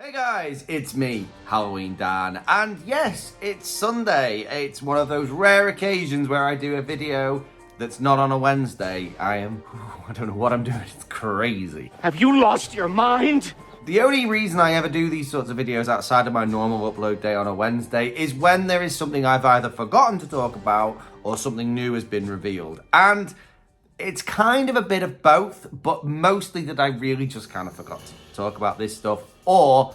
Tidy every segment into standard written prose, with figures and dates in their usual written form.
Hey guys, it's me, Halloween Dan, and yes, it's Sunday. It's one of those rare occasions where I do a video that's not on a Wednesday. I don't know what I'm doing, it's crazy. Have you lost your mind? The only reason I ever do these sorts of videos outside of my normal upload day on a Wednesday is when there is something I've either forgotten to talk about or something new has been revealed. And it's kind of a bit of both, but mostly that I really just kind of forgot to talk about this stuff, or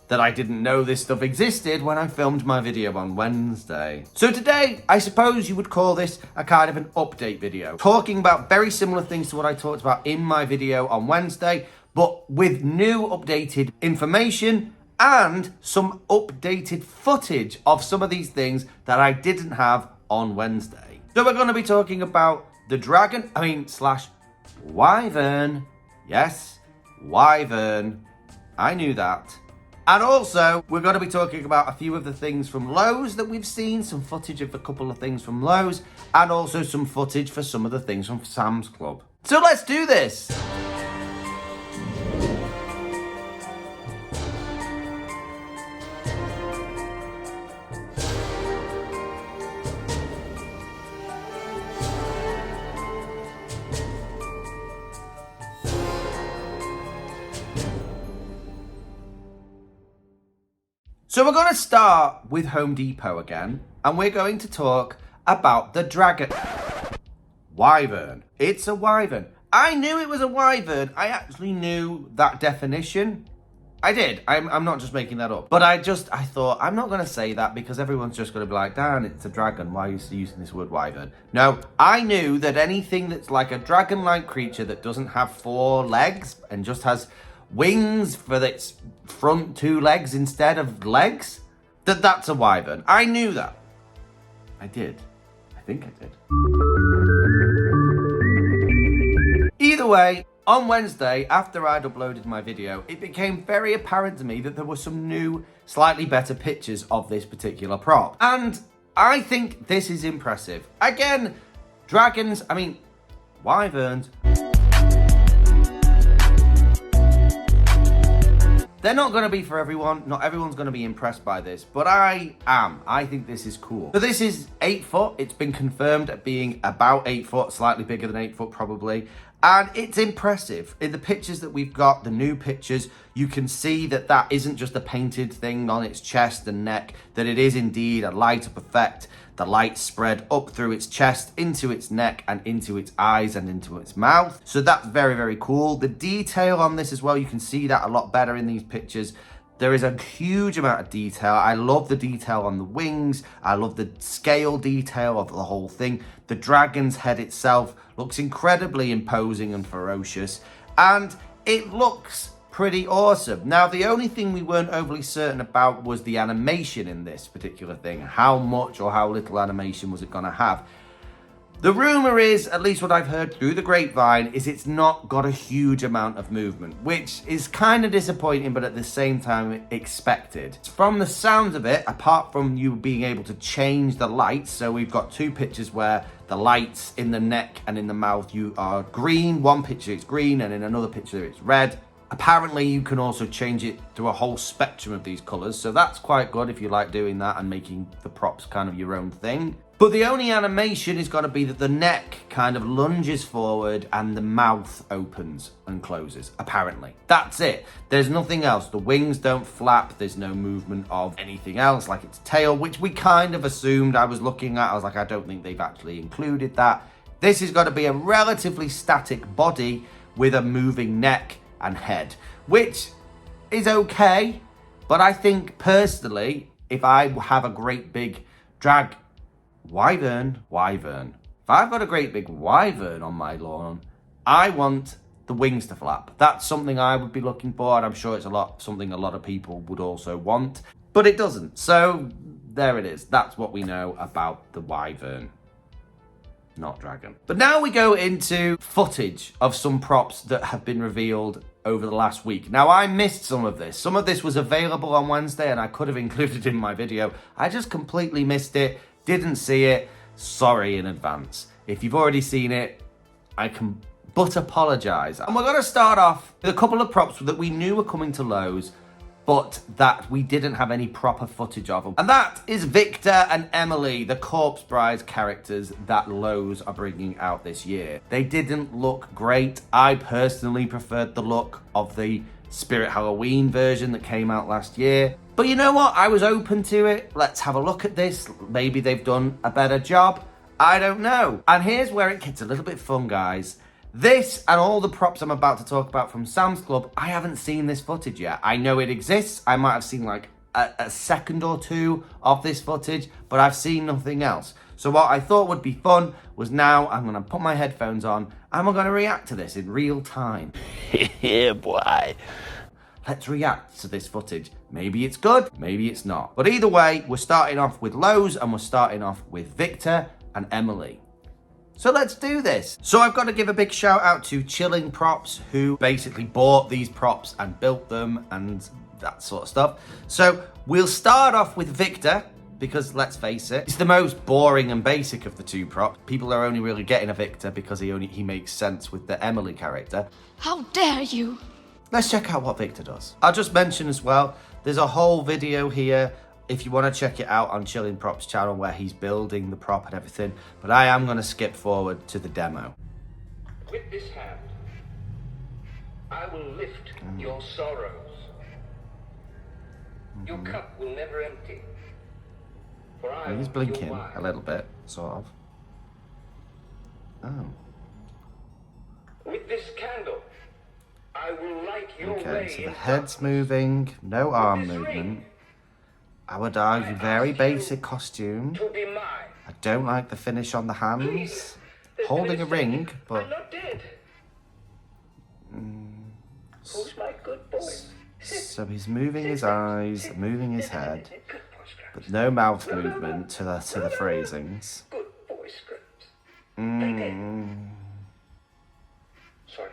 that I didn't know this stuff existed when I filmed my video on Wednesday. So today, I suppose you would call this a kind of an update video, talking about very similar things to what I talked about in my video on Wednesday, but with new updated information and some updated footage of some of these things that I didn't have on Wednesday. So we're going to be talking about the wyvern. Yes, wyvern. I knew that. And also, we're going to be talking about a few of the things from Lowe's that we've seen, some footage of a couple of things from Lowe's, and also some footage for some of the things from Sam's Club. So let's do this! So we're going to start with Home Depot again, and we're going to talk about the wyvern. It's a wyvern. I knew it was a wyvern. I actually knew that definition. I did. I'm not just making that up. But I thought, I'm not going to say that because everyone's just going to be like, Dan, it's a dragon. Why are you using this word wyvern? No, I knew that anything that's like a dragon-like creature that doesn't have 4 legs and just has wings for its front 2 legs instead of legs, that's a wyvern. I knew that. I did. I think I did. Either way, on Wednesday, after I'd uploaded my video, it became very apparent to me that there were some new, slightly better pictures of this particular prop. And I think this is impressive. Again, dragons, wyverns, they're not going to be for everyone. Not everyone's going to be impressed by this, but I am. I think this is cool. So this is 8 foot. It's been confirmed at being about 8 foot, slightly bigger than 8 foot probably. And it's impressive. In the pictures that we've got, the new pictures, you can see that that isn't just a painted thing on its chest and neck, that it is indeed a light up effect. The light spread up through its chest, into its neck, and into its eyes, and into its mouth. So that's very, very cool. The detail on this as well, you can see that a lot better in these pictures. There is a huge amount of detail. I love the detail on the wings. I love the scale detail of the whole thing. The dragon's head itself looks incredibly imposing and ferocious. And it looks pretty awesome. Now, the only thing we weren't overly certain about was the animation in this particular thing. How much or how little animation was it going to have? The rumor is, at least what I've heard through the grapevine, is it's not got a huge amount of movement, which is kind of disappointing, but at the same time expected. From the sounds of it, apart from you being able to change the lights, so we've got 2 pictures where the lights in the neck and in the mouth you are green. One picture it's green, and in another picture it's red. Apparently you can also change it to a whole spectrum of these colors, so that's quite good if you like doing that and making the props kind of your own thing. But the only animation is going to be that the neck kind of lunges forward and the mouth opens and closes, apparently. That's it. There's nothing else. The wings don't flap. There's no movement of anything else, like its tail, which we kind of assumed. I was looking at, I was like, I don't think they've actually included that. This is going to be a relatively static body with a moving neck and head, which is okay. But I think personally, if I have a great big wyvern. If I've got a great big wyvern on my lawn, I want the wings to flap. That's something I would be looking for, and I'm sure it's something a lot of people would also want, but it doesn't. So there it is. That's what we know about the wyvern, not dragon. But now we go into footage of some props that have been revealed over the last week. Now, I missed some of this. Some of this was available on Wednesday, and I could have included it in my video. I just completely missed it. Didn't see it, sorry in advance. If you've already seen it, I can but apologise. And we're going to start off with a couple of props that we knew were coming to Lowe's but that we didn't have any proper footage of them. And that is Victor and Emily, the Corpse Bride characters that Lowe's are bringing out this year. They didn't look great. I personally preferred the look of the Spirit Halloween version that came out last year. But you know what? I was open to it. Let's have a look at this. Maybe they've done a better job. I don't know. And here's where it gets a little bit fun, guys. This and all the props I'm about to talk about from Sam's Club, I haven't seen this footage yet. I know it exists. I might have seen like a second or two of this footage, but I've seen nothing else. So what I thought would be fun was now I'm going to put my headphones on and we're going to react to this in real time. Yeah, boy. Let's react to this footage. Maybe it's good, maybe it's not. But either way, we're starting off with Lowe's and we're starting off with Victor and Emily. So let's do this. So I've got to give a big shout out to Chilling Props, who basically bought these props and built them and that sort of stuff. So we'll start off with Victor, because let's face it, it's the most boring and basic of the two props. People are only really getting a Victor because he makes sense with the Emily character. How dare you? Let's check out what Victor does. I'll just mention as well, there's a whole video here if you want to check it out on Chilling Props channel where he's building the prop and everything, but I am going to skip forward to the demo. With this hand, I will lift your sorrows. Your cup will never empty. For I He's will be blinking your wine. a little bit, sort of. Oh. With this candle, I will light your Okay, way so the in head's darkness. moving, no arm With this movement. ring, I would argue very basic costume. to be mine. I don't like the finish on the hands. Please, there's Holding been a ring, I'm but not dead. Who's my good boy? so he's moving his eyes, moving his head, Good boy, Scraps. but no mouth movement to the phrasings. Good boy, Scraps. Play dead. Sorry.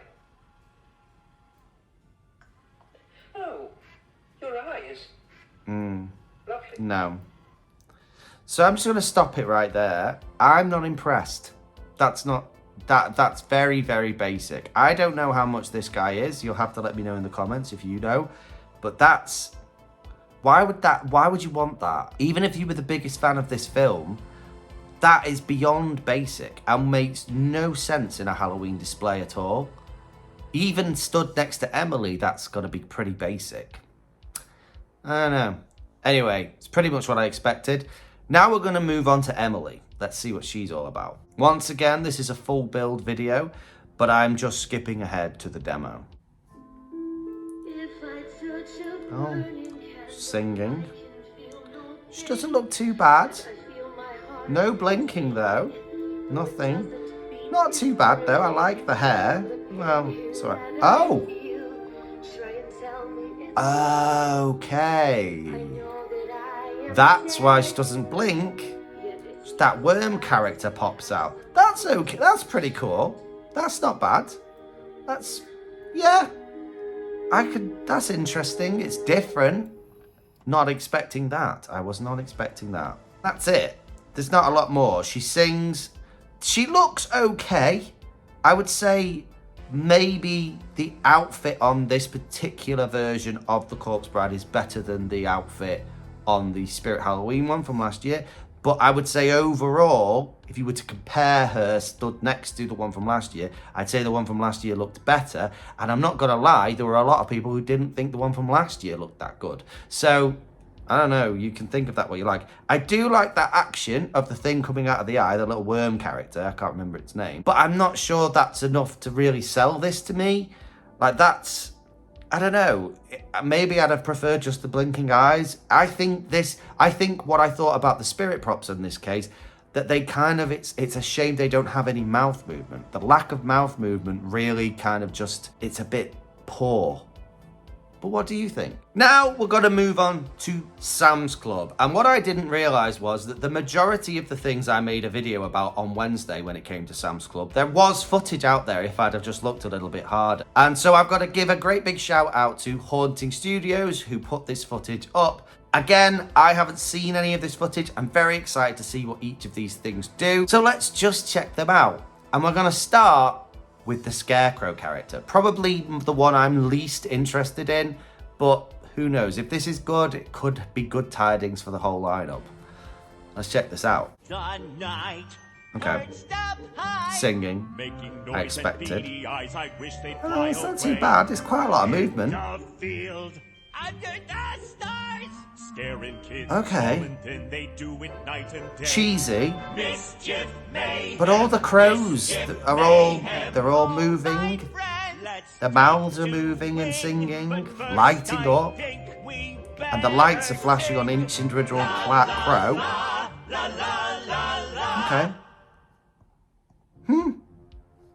Oh, your eyes. Lovely. No. So I'm just going to stop it right there. I'm not impressed. That's very, very basic. I don't know how much this guy is. You'll have to let me know in the comments if you know. But why would you want that? Even if you were the biggest fan of this film, that is beyond basic and makes no sense in a Halloween display at all. Even stood next to Emily, that's got to be pretty basic. I don't know. Anyway, it's pretty much what I expected. Now we're going to move on to Emily. Let's see what she's all about. Once again, this is a full build video, but I'm just skipping ahead to the demo. Oh, singing. She doesn't look too bad. No blinking though. Nothing. Not too bad though. I like the hair. Well, sorry. Oh! Okay. That's why she doesn't blink. That worm character pops out. That's okay. That's pretty cool. That's not bad. Yeah. That's interesting. It's different. Not expecting that. I was not expecting that. That's it. There's not a lot more. She sings. She looks okay. I would say maybe the outfit on this particular version of the Corpse Bride is better than the outfit on the Spirit Halloween one from last year. But I would say overall, if you were to compare her stood next to the one from last year, I'd say the one from last year looked better. And I'm not going to lie, there were a lot of people who didn't think the one from last year looked that good. So, I don't know, you can think of that what you like. I do like that action of the thing coming out of the eye, the little worm character, I can't remember its name. But I'm not sure that's enough to really sell this to me. Like that's, I don't know, maybe I'd have preferred just the blinking eyes. I think what I thought about the spirit props in this case, that they kind of, it's a shame they don't have any mouth movement. The lack of mouth movement really kind of just, it's a bit poor. But what do you think? Now we're going to move on to Sam's Club. And what I didn't realize was that the majority of the things I made a video about on Wednesday when it came to Sam's Club, there was footage out there if I'd have just looked a little bit harder. And so I've got to give a great big shout out to Haunting Studios who put this footage up. Again, I haven't seen any of this footage. I'm very excited to see what each of these things do. So let's just check them out. And we're going to start with the Scarecrow character. Probably the one I'm least interested in, but Who knows? If this is good, it could be good tidings for the whole lineup. Let's check this out. Okay. Singing. I expected. Oh, it's not too bad. It's quite a lot of movement. Okay. Cheesy. But all the crows they're all moving. The mouths are moving and singing, lighting up. And the lights are flashing on each individual crow. Okay.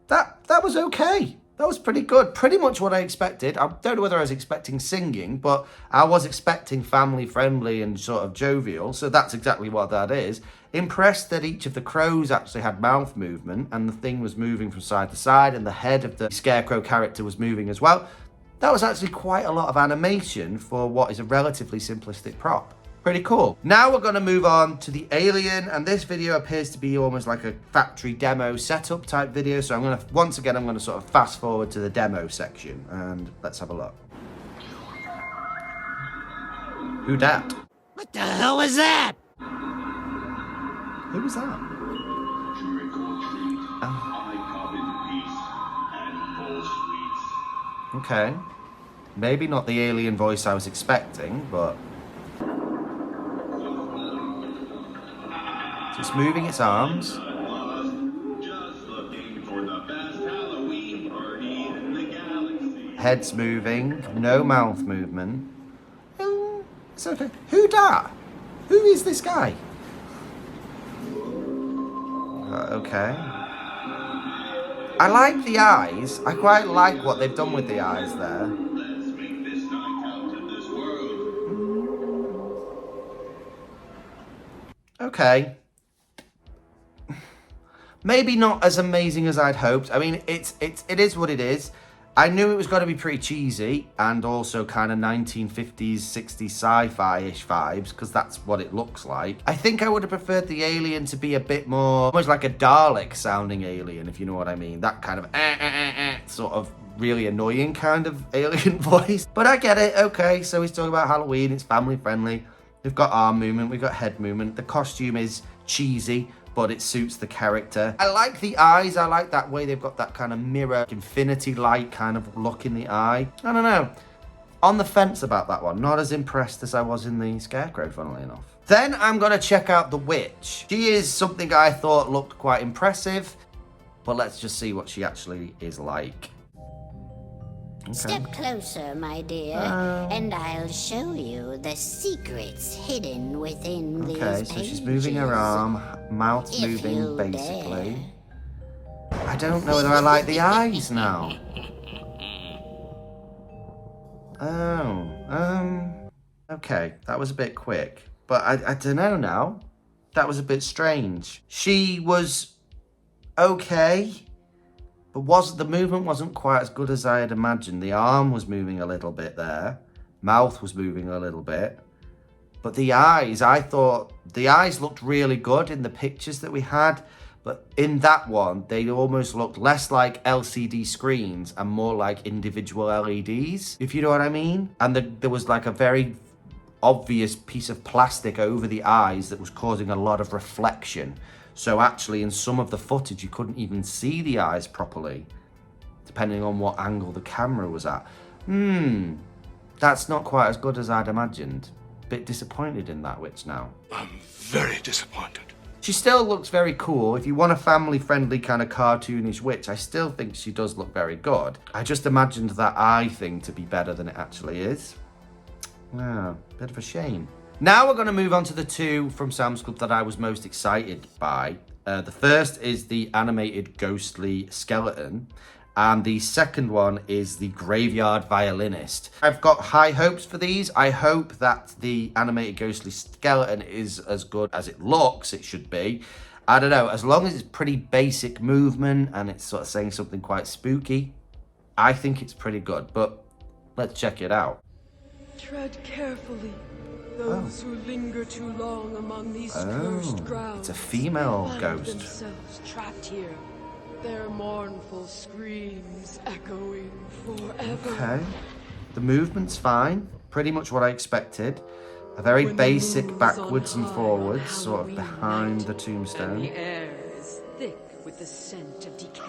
That was okay. That was pretty good. Pretty much what I expected. I don't know whether I was expecting singing, but I was expecting family friendly and sort of jovial. So that's exactly what that is. Impressed that each of the crows actually had mouth movement and the thing was moving from side to side and the head of the scarecrow character was moving as well. That was actually quite a lot of animation for what is a relatively simplistic prop. Pretty cool. Now we're going to move on to the alien, and this video appears to be almost like a factory demo setup type video. So I'm going to, once again, I'm going to sort of fast forward to the demo section and let's have a look. Who dat? What the hell was that? Who was that? Okay. Maybe not the alien voice I was expecting, but... It's moving its arms. Head's moving. No mouth movement. It's okay. Who dat? Who is this guy? Okay. I like the eyes. I quite like what they've done with the eyes there. Okay. Maybe not as amazing as I'd hoped. I mean, it is what it is. I knew it was going to be pretty cheesy and also kind of 1950s, 60s sci-fi-ish vibes because that's what it looks like. I think I would have preferred the alien to be a bit more, almost like a Dalek sounding alien, if you know what I mean. That kind of sort of really annoying kind of alien voice. But I get it. Okay, so he's talking about Halloween. It's family friendly. We've got arm movement. We've got head movement. The costume is cheesy, but it suits the character. I like the eyes. I like that way they've got that kind of mirror, infinity light kind of look in the eye. I don't know. On the fence about that one. Not as impressed as I was in the Scarecrow, funnily enough. Then I'm going to check out the Witch. She is something I thought looked quite impressive, but let's just see what she actually is like. Okay. Step closer, my dear, and I'll show you the secrets hidden within these pages. Okay, so she's moving her arm, mouth moving, basically. Dare. I don't know whether I like the eyes now. Okay, that was a bit quick. But I don't know now. That was a bit strange. She was okay. But the movement wasn't quite as good as I had imagined. The arm was moving a little bit there. Mouth was moving a little bit. But the eyes, I thought, the eyes looked really good in the pictures that we had. But in that one, they almost looked less like LCD screens and more like individual LEDs, if you know what I mean. And there was like a very obvious piece of plastic over the eyes that was causing a lot of reflection. So actually, in some of the footage, you couldn't even see the eyes properly, depending on what angle the camera was at. That's not quite as good as I'd imagined. Bit disappointed in that witch now. I'm very disappointed. She still looks very cool. If you want a family-friendly kind of cartoonish witch, I still think she does look very good. I just imagined that eye thing to be better than it actually is. Bit of a shame. Now we're going to move on to the two from Sam's Club that I was most excited by. The first is the animated ghostly skeleton. And the second one is the graveyard violinist. I've got high hopes for these. I hope that the animated ghostly skeleton is as good as it looks it should be. I don't know, as long as it's pretty basic movement and it's sort of saying something quite spooky, I think it's pretty good. But let's check it out. Tread carefully. Those who linger too long among these cursed grounds. It's a female ghost. Themselves trapped here. Their mournful screams echoing forever. Okay. The movement's fine. Pretty much what I expected. A very When the basic moon's backwards on and high, forwards, how sort of we behind light, the and tombstone. the air is thick with the scent of decay.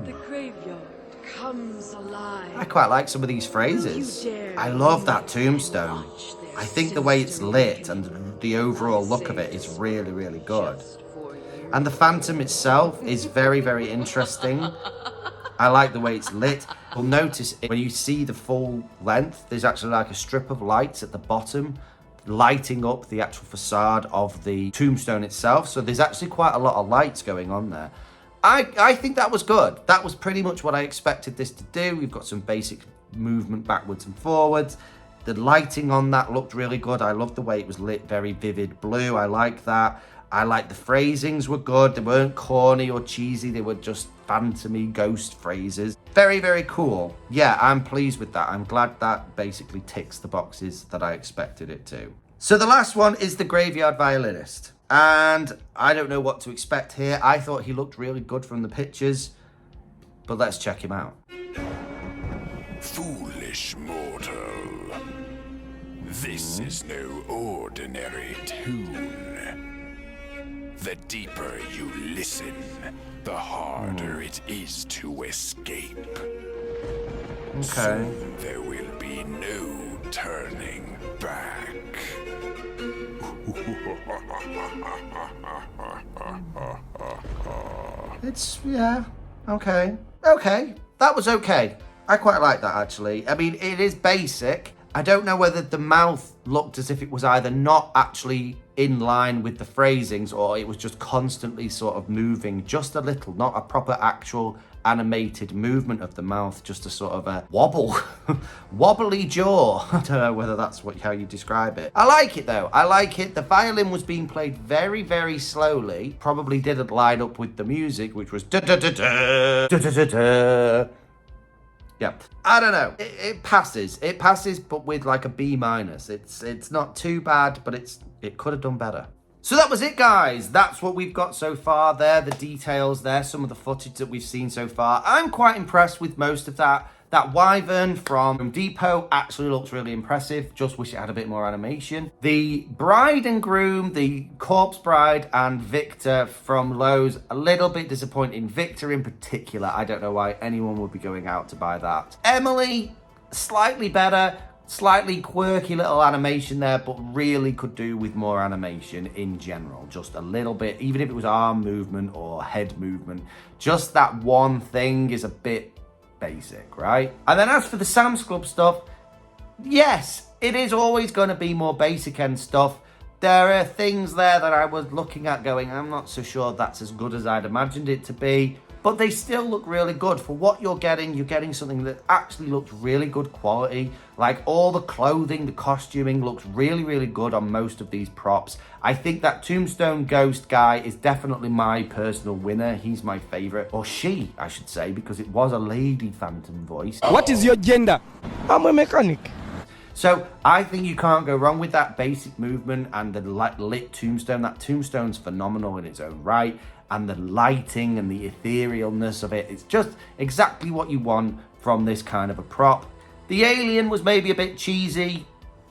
The graveyard comes alive. I quite like some of these phrases. Will you dare I love that live tombstone. and watch their I think the way it's sinister lit awakening? and the overall look of I it is say really, really good. just for you. And the Phantom itself is very, very interesting. I like the way it's lit. You'll notice when you see the full length, there's actually like a strip of lights at the bottom lighting up the actual facade of the tombstone itself. So there's actually quite a lot of lights going on there. I think that was good. That was pretty much what I expected this to do. We've got some basic movement backwards and forwards. The lighting on that looked really good. I loved the way it was lit, very vivid blue. I like that. I like the phrasings were good. They weren't corny or cheesy. They were just phantomy ghost phrases. Very, very cool. Yeah, I'm pleased with that. I'm glad that basically ticks the boxes that I expected it to. So the last one is the Graveyard Violinist. And I don't know what to expect here. I thought he looked really good from the pictures. But let's check him out. Foolish mortal. This is no ordinary tune. The deeper you listen, the harder it is to escape. Okay. Soon there will be no turning back. Yeah, okay. Okay, that was okay. I quite like that, actually. I mean, it is basic. I don't know whether the mouth looked as if it was either not actually in line with the phrasings or it was just constantly sort of moving just a little, not a proper actual animated movement of the mouth, just a sort of a wobble, wobbly jaw. I don't know whether that's how you describe it. I like it though. I like it. The violin was being played very, very slowly. Probably didn't line up with the music, which was da-da-da-da, da-da-da-da. Yeah, I don't know. It passes. It passes, but with like a B minus. It's not too bad, but it could have done better. So that was it, guys. That's what we've got so far. There, the details there, some of the footage that we've seen so far. I'm quite impressed with most of that. That wyvern from Depot actually looks really impressive. Just wish it had a bit more animation. The bride and groom, the corpse bride and Victor from Lowe's, a little bit disappointing. Victor in particular, I don't know why anyone would be going out to buy that. Emily, slightly better. Slightly quirky little animation there, but really could do with more animation in general. Just a little bit, even if it was arm movement or head movement. Just that one thing is a bit basic, right? And then as for the Sam's Club stuff, yes, it is always going to be more basic end stuff. There are things there that I was looking at going, I'm not so sure that's as good as I'd imagined it to be. But they still look really good. For what you're getting something that actually looks really good quality. Like all the clothing, the costuming looks really, really good on most of these props. I think that Tombstone Ghost guy is definitely my personal winner. He's my favorite, or she, I should say, because it was a lady Phantom voice. What is your gender? I'm a mechanic. So I think you can't go wrong with that basic movement and the lit tombstone. That tombstone's phenomenal in its own right. And the lighting and the etherealness of it. It's just exactly what you want from this kind of a prop. The alien was maybe a bit cheesy,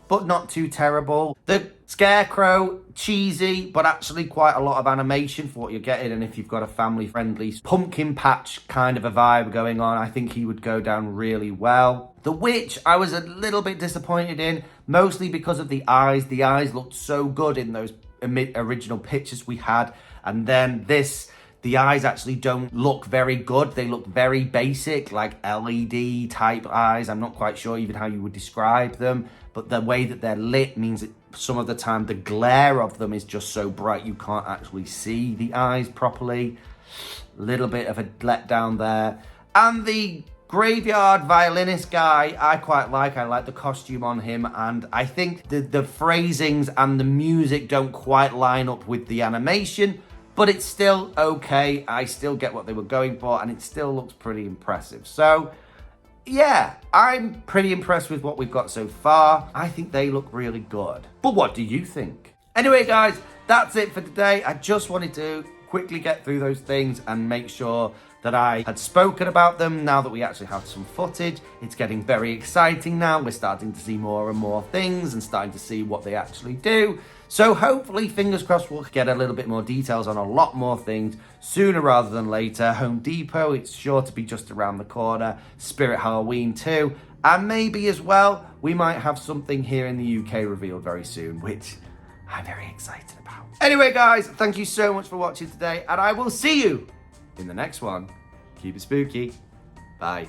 but not too terrible. The scarecrow, cheesy, but actually quite a lot of animation for what you're getting. And if you've got a family-friendly pumpkin patch kind of a vibe going on, I think he would go down really well. The witch, I was a little bit disappointed in, mostly because of the eyes. The eyes looked so good in those original pictures we had. And then the eyes actually don't look very good. They look very basic, like LED type eyes. I'm not quite sure even how you would describe them. But the way that they're lit means that some of the time the glare of them is just so bright you can't actually see the eyes properly. Little bit of a letdown there. And the graveyard violinist guy, I quite like. I like the costume on him, and I think the phrasings and the music don't quite line up with the animation, but it's still okay. I still get what they were going for, and it still looks pretty impressive. So, yeah, I'm pretty impressed with what we've got so far. I think they look really good. But what do you think? Anyway, guys, that's it for today. I just wanted to quickly get through those things and make sure that I had spoken about them. Now that we actually have some footage, it's getting very exciting now. We're starting to see more and more things and starting to see what they actually do. So hopefully, fingers crossed, we'll get a little bit more details on a lot more things sooner rather than later. Home Depot, it's sure to be just around the corner. Spirit Halloween too. And maybe as well, we might have something here in the UK revealed very soon, which I'm very excited about. Anyway, guys, thank you so much for watching today, and I will see you in the next one. Keep it spooky. Bye.